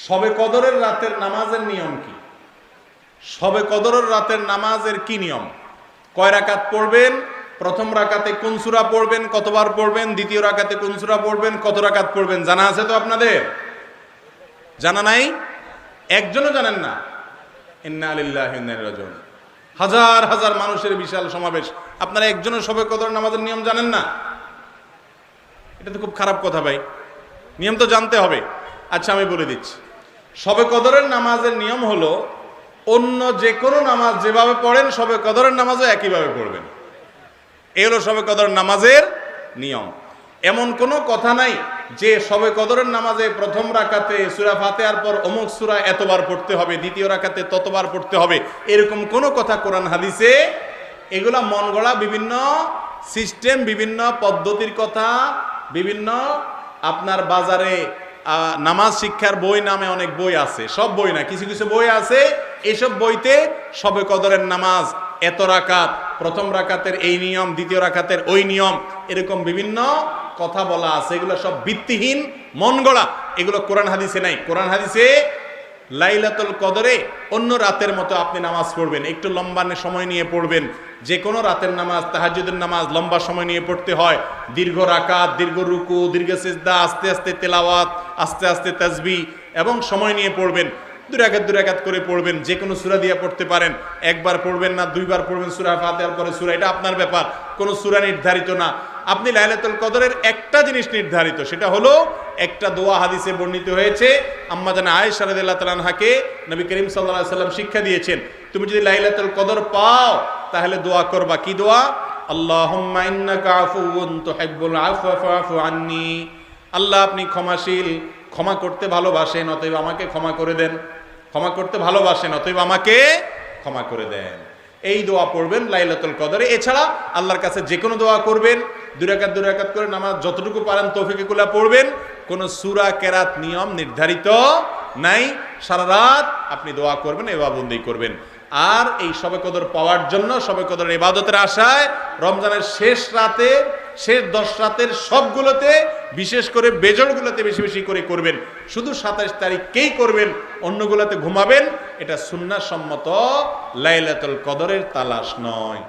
শবে কদরের রাতের নামাজের নিয়ম কি? শবে কদরের রাতের নামাজের কি নিয়ম? কয় রাকাত পড়বেন? প্রথম রাকাতে কোন সূরা পড়বেন, কতবার পড়বেন? দ্বিতীয় রাকাতে কোন সূরা পড়বেন, কত রাকাত পড়বেন? জানা আছে তো আপনাদের? জানা নাই? একজনও জানেন না? ইন্না লিল্লাহি ওয়া ইন্না ইলাইহি রাজিউন। হাজার হাজার মানুষের বিশাল সমাবেশ, আপনারা একজনের শবে কদর নামাজের নিয়ম জানেন না? এটা তো খুব খারাপ কথা ভাই, নিয়ম তো জানতে হবে। আচ্ছা আমি বলে দিচ্ছি, শবে কদরের নামাজের নিয়ম হলো অন্য যে কোনো নামাজ যেভাবে পড়েন শবে কদরের নামাজও একইভাবে পড়বেন। এই হলো শবে কদরের নামাজের নিয়ম। এমন কোনো কথা নাই যে শবে কদরের নামাজে প্রথম রাকাতে সূরা ফাতিহার পর অমুক সূরা এতবার পড়তে হবে, দ্বিতীয় রাকাতে ততবার পড়তে হবে, এরকম কোনো কথা কোরআন হাদিসে। এগুলা মন গড়া বিভিন্ন সিস্টেম, বিভিন্ন পদ্ধতির কথা, বিভিন্ন আপনার বাজারে নামাজ শিক্ষার বই নামে অনেক বই আছে, সব বই না, কিছু কিছু বই আছে, এইসব বইতে শবে কদরের নামাজ এত রাকাত, প্রথম রাকাতের এই নিয়ম, দ্বিতীয় রাকাতের ওই নিয়ম, এরকম বিভিন্ন কথা বলা আছে। এগুলো সব ভিত্তিহীন, মন গড়া, এগুলো কোরআন হাদিসে নাই। কোরআন হাদিসে লাইলাতুল কদরে অন্য রাতের মতো আপনি নামাজ পড়বেন, একটু লম্বা সময় নিয়ে পড়বেন। যে কোনো রাতের নামাজ, তাহাজ্জুদের নামাজ লম্বা সময় নিয়ে পড়তে হয়, দীর্ঘ রাকাত, দীর্ঘ রুকু, দীর্ঘ সিজদা, আস্তে আস্তে তেলাওয়াত, আস্তে আস্তে তাসবিহ এবং সময় নিয়ে পড়বেন। দুই রাকাত করে পড়বেন, যে কোনো সূরা দিয়ে পড়তে পারেন। একবার পড়বেন না দুইবার পড়বেন সূরা ফাতিহার পরে সূরা, এটা আপনার ব্যাপার, কোনো সূরা নির্ধারিত না। আপনি লাইলাতুল কদরের একটা জিনিস নির্ধারিত, সেটা হলো একটা দোয়া হাদিসে বর্ণিত হয়েছে। আম্মা জানা আয়েশা রাদিয়াল্লাহু তাআলা আনহাকে নবী করিম সাল্লাল্লাহু আলাইহি সাল্লাম শিক্ষা দিয়েছেন, তুমি যদি লাইলাতুল কদর পাও তাহলে দোয়া করবা। কি দোয়া? আল্লাহুম্মা ইন্নাকা আফুউন তুহিব্বুল আফওয়া ফাআফু আন্নী। আল্লাহ আপনি ক্ষমাশীল, ক্ষমা করতে ভালোবাসেন, অতএব আমাকে ক্ষমা করে দেন। ক্ষমা করতে ভালোবাসেন, অতএব আমাকে ক্ষমা করে দেন। এই দোয়া পড়বেন লাইলাতুল কদরে। এছাড়া আল্লাহর কাছে যে কোনো দোয়া করবেন, দুই রাকাত করে নামাজ যতটুকু পারেন তৌফিকুল্লাহ পড়বেন। কোনো সূরা কেরাত নিয়ম নির্ধারিত নাই। সারা রাত আপনি দোয়া করবেন, ইবাদত করবেন। আর এই শবে কদর পাওয়ার জন্য, শবে কদরের ইবাদতের আশায় রমজানের শেষ রাতে, শেষ 10 রাতের সবগুলোতে, বিশেষ করে বেজড়গুলোতে বেশি বেশি করে করবেন। শুধু 27 তারিখকেই করবেন, অন্যগুলোতে ঘুমাবেন। এটা সুন্নাহ সম্মত লাইলাতুল কদরের তালাশ নয়।